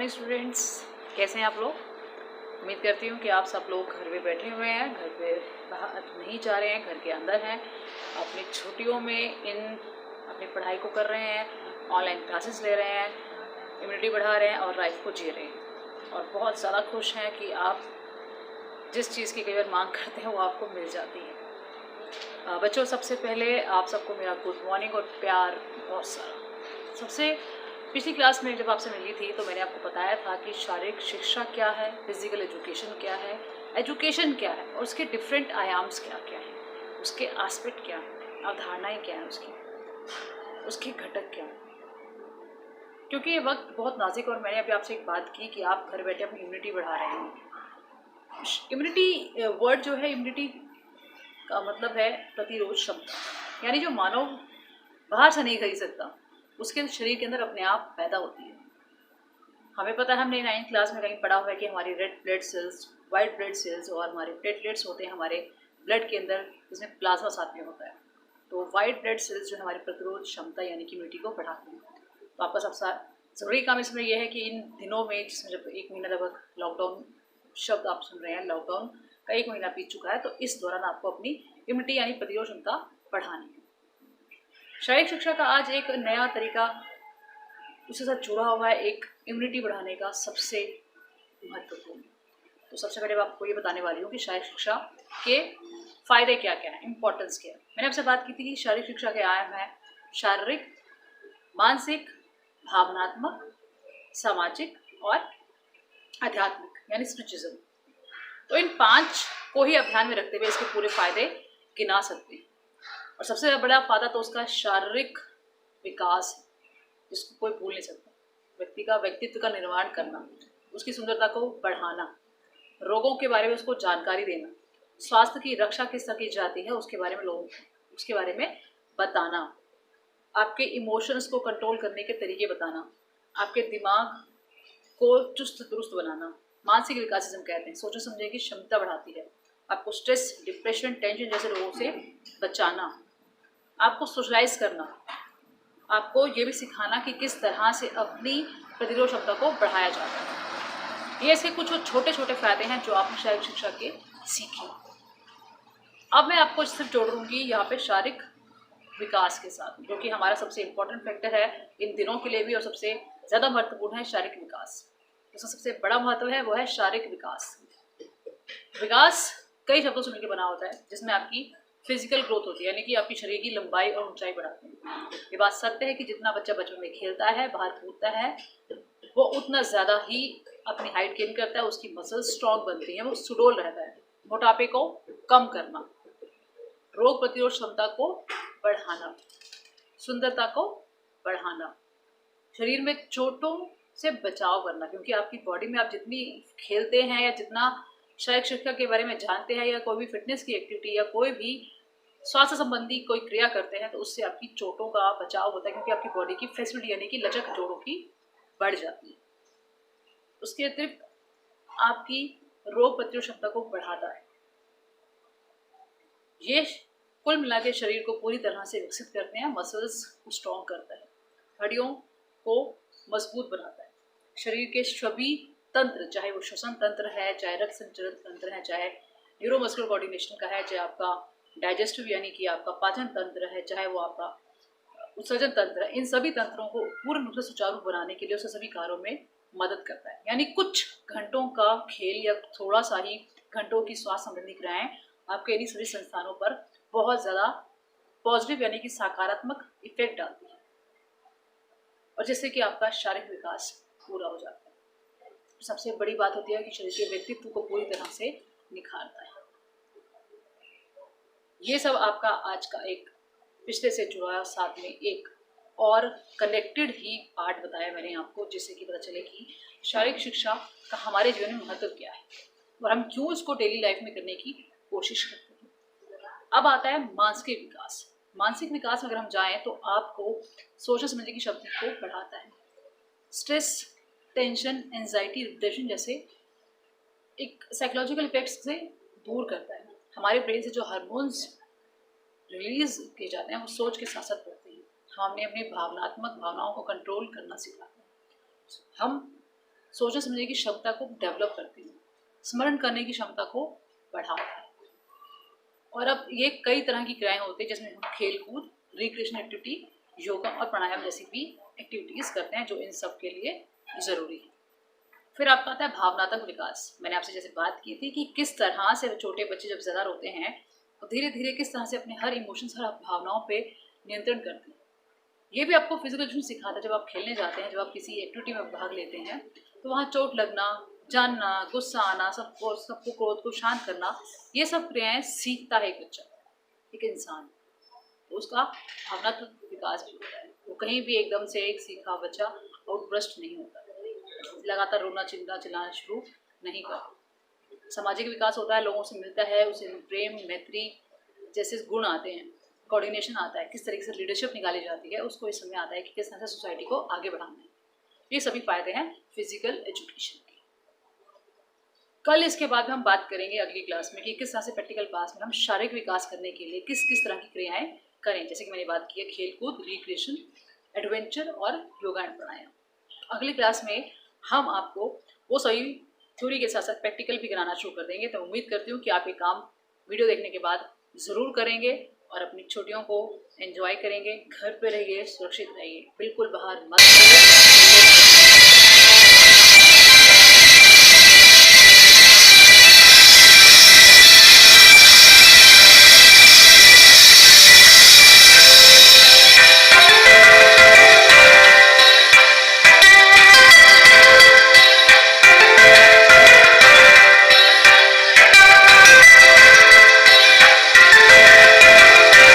Morning students, कैसे हैं आप लोग। उम्मीद करती हूँ कि आप सब लोग घर पे बैठे हुए हैं, घर पे बाहर नहीं जा रहे हैं, घर के अंदर हैं, अपनी छुट्टियों में अपनी पढ़ाई को कर रहे हैं, ऑनलाइन क्लासेस ले रहे हैं, इम्यूनिटी बढ़ा रहे हैं और लाइफ को जी रहे हैं और बहुत ज़्यादा खुश हैं कि आप जिस चीज़ की कई बार मांग करते हैं वो आपको मिल जाती है। बच्चों, सबसे पहले आप सबको मेरा गुड मॉर्निंग और प्यार बहुत सारा। सबसे पिछली क्लास में जब आपसे मिली थी तो मैंने आपको बताया था कि शारीरिक शिक्षा क्या है, फिजिकल एजुकेशन क्या है, एजुकेशन क्या है और उसके डिफरेंट आयाम्स क्या क्या हैं, उसके एस्पेक्ट क्या हैं, अवधारणाएं क्या हैं, उसके घटक क्या हैं। क्योंकि ये वक्त बहुत नाजुक और मैंने अभी आपसे एक बात की कि आप घर बैठे अपनी इम्यूनिटी बढ़ा रहे हैं। इम्यूनिटी वर्ड जो है, इम्यूनिटी का मतलब है प्रतिरोध क्षमता, यानी जो मानव बाहर से नहीं खरीद सकता उसके शरीर के अंदर अपने आप पैदा होती है। हमें पता है, हमने 9th क्लास में कहीं पढ़ा हुआ है कि हमारी red blood cells, white blood cells और हमारे प्लेटलेट्स होते हैं हमारे ब्लड के अंदर, जिसमें प्लाज्मा साथ में होता है। तो वाइट ब्लड सेल्स जो हमारी प्रतिरोध क्षमता यानी कि इम्यूनिटी को बढ़ाती हैं। तो आपका सबसे ज़रूरी काम इसमें यह है कि इन दिनों में, जिसमें जब 1 महीना लगभग लॉकडाउन शब्द आप सुन रहे हैं, लॉकडाउन का 1 महीना बीत चुका है, तो इस दौरान आपको अपनी इम्यूनिटी यानी प्रतिरोध क्षमता बढ़ानी है। शारीरिक शिक्षा का आज एक नया तरीका उसके साथ जुड़ा हुआ है, एक इम्यूनिटी बढ़ाने का सबसे महत्वपूर्ण। तो सबसे पहले मैं आपको ये बताने वाली हूँ कि शारीरिक शिक्षा के फायदे क्या क्या हैं, इम्पोर्टेंस क्या है। मैंने आपसे बात की थी कि शारीरिक शिक्षा के आयाम है शारीरिक, मानसिक, भावनात्मक, सामाजिक और आध्यात्मिक यानी स्पिरिचुअलिज्म। तो इन 5 को ही आप ध्यान में रखते हुए इसके पूरे फायदे गिना सकते हैं। और सबसे बड़ा फायदा तो उसका शारीरिक विकास है, जिसको कोई भूल नहीं सकता। व्यक्ति का व्यक्तित्व का निर्माण करना, उसकी सुंदरता को बढ़ाना, रोगों के बारे में उसको जानकारी देना, स्वास्थ्य की रक्षा किस तरह की जाती है उसके बारे में उसके बारे में बताना, आपके इमोशंस को कंट्रोल करने के तरीके बताना, आपके दिमाग को चुस्त दुरुस्त बनाना, मानसिक विकास जिसे हम कहते हैं, सोचने समझने की क्षमता बढ़ाती है, आपको स्ट्रेस, डिप्रेशन, टेंशन जैसे रोगों से बचाना, आपको सोशलाइज करना, आपको ये भी सिखाना कि किस तरह से अपनी प्रतिरोध क्षमता को बढ़ाया जाता है। ये इसके कुछ छोटे छोटे फायदे हैं जो आपने शारीरिक शिक्षा के सीखे। अब मैं आपको सिर्फ जोड़ूंगी यहाँ पे शारीरिक विकास के साथ, जो कि हमारा सबसे इम्पोर्टेंट फैक्टर है इन दिनों के लिए भी और सबसे ज़्यादा महत्वपूर्ण है शारीरिक विकास। उसका सबसे बड़ा महत्व है वो है शारीरिक विकास। विकास कई शब्दों से मिलकर बना होता है, जिसमें आपकी फिजिकल ग्रोथ होती है, यानी कि आपकी शरीर की लंबाई और ऊंचाई बढ़ाते हैं। ये बात सत्य है कि जितना बच्चा बचपन में खेलता है, बाहर कूदता है, वो उतना ज़्यादा ही अपनी हाइट गेन करता है, उसकी मसल्स स्ट्रॉन्ग बनती हैं, वो सुडौल रहता है। मोटापे को कम करना, रोग प्रतिरोध क्षमता को बढ़ाना, सुंदरता को बढ़ाना, शरीर में चोटों से बचाव करना, क्योंकि आपकी बॉडी में आप जितनी खेलते हैं या जितना शारीरिक शिक्षा के बारे में जानते हैं या कोई भी फिटनेस की एक्टिविटी या कोई भी स्वास्थ्य संबंधी कोई क्रिया करते हैं, तो उससे आपकी चोटों का बचाव होता है, क्योंकि आपकी बॉडी की फ्लेक्सिबिलिटी यानी कि लचक जोड़ों की बढ़ जाती है। उसके अतिरिक्त आपकी रोग प्रतिरोध क्षमता को बढ़ाता है। ये कुल मिला के शरीर को पूरी तरह से विकसित करते हैं, मसल्स को स्ट्रॉन्ग करता है, हड्डियों को मजबूत बनाता है, शरीर के सभी तंत्र, चाहे वो श्वसन तंत्र है, चाहे रक्त संचरण तंत्र है, चाहे न्यूरोमस्कुलर कोऑर्डिनेशन का है, चाहे आपका डाइजेस्टिव यानी कि आपका पाचन तंत्र है, चाहे वो आपका उत्सर्जन तंत्र है, इन सभी तंत्रों को पूर्ण रूप से सुचारू बनाने के लिए उसे सभी कार्यों में मदद करता है। यानी कुछ घंटों का खेल या थोड़ा सा ही घंटों की स्वास्थ्य संबंधी क्रियाएं आपके इन्हीं सभी संस्थानों पर बहुत ज़्यादा पॉजिटिव यानी कि सकारात्मक इफेक्ट डालती है, और जिससे कि आपका शारीरिक विकास पूरा हो जाता है। सबसे बड़ी बात होती है कि शरीर के व्यक्तित्व को पूरी तरह से निखारता है। ये सब आपका आज का एक पिछले से जुड़ा, साथ में एक और कनेक्टेड ही पार्ट बताया मैंने आपको, जिससे कि पता चले कि शारीरिक शिक्षा का हमारे जीवन में महत्व क्या है और हम क्यों इसको डेली लाइफ में करने की कोशिश करते हैं। अब आता है मानसिक विकास। मानसिक विकास में अगर हम जाएं तो आपको सोचने समझने की शक्ति को बढ़ाता है, स्ट्रेस, टेंशन, एंजाइटी, डिप्रेशन जैसे एक साइकोलॉजिकल इफेक्ट्स से दूर करता है। हमारे ब्रेन से जो हार्मोन्स रिलीज किए जाते हैं वो सोच के साथ साथ बढ़ते हैं। हमने अपनी भावनात्मक भावनाओं को कंट्रोल करना सिखाते हैं। हम सोचने समझने की क्षमता को डेवलप करती है, स्मरण करने की क्षमता को बढ़ाता है। और अब ये कई तरह की क्रियाएं होती है जिसमें हम खेल कूद, रिक्रिएशनल एक्टिविटी, योगा और प्राणायाम जैसी भी एक्टिविटीज़ करते हैं जो इन सब के लिए ज़रूरी है। फिर आपका आता है भावनात्मक विकास। मैंने आपसे जैसे बात की थी कि किस तरह से छोटे बच्चे जब ज़्यादा रोते हैं तो धीरे धीरे किस तरह से अपने हर इमोशंस, हर भावनाओं पे नियंत्रण करते हैं। ये भी आपको फिजिकल एजुकेशन सिखाता है। जब आप खेलने जाते हैं, जब आप किसी एक्टिविटी में भाग लेते हैं तो वहाँ चोट लगना, जानना, गुस्सा आना, सबको क्रोध को शांत करना, ये सब क्रियाएं सीखता है एक बच्चा, एक इंसान। तो उसका भावनात्मक विकास भी होता है। वो कहीं भी एकदम से एक सीखा बच्चा आउटब्रस्ट नहीं होता, लगातार रोना चिल्लाना शुरू नहीं करता। सामाजिक विकास होता है, लोगों से मिलता है, उसे प्रेम, मैत्री जैसे गुण आते हैं, कोऑर्डिनेशन आता है, किस तरीके से लीडरशिप निकाली जाती है, उसको इस समय आता है कि किस तरह से सोसाइटी को आगे बढ़ाना है। ये सभी फायदे हैं फिजिकल एजुकेशन के। कल इसके बाद हम बात करेंगे अगली क्लास में कि किस तरह से प्रैक्टिकल क्लास में हम शारीरिक विकास करने के लिए किस किस तरह की क्रियाएं करें। जैसे कि मैंने बात की है खेलकूद, रिक्रिएशन, एडवेंचर और योगा एंड प्राणायाम। अगली क्लास में हम आपको वो सभी थ्योरी के साथ साथ प्रैक्टिकल भी कराना शुरू कर देंगे। तो उम्मीद करती हूँ कि आप ये काम वीडियो देखने के बाद ज़रूर करेंगे और अपनी छुट्टियों को एंजॉय करेंगे। घर पे रहिए, सुरक्षित रहिए, बिल्कुल बाहर मत जाइए।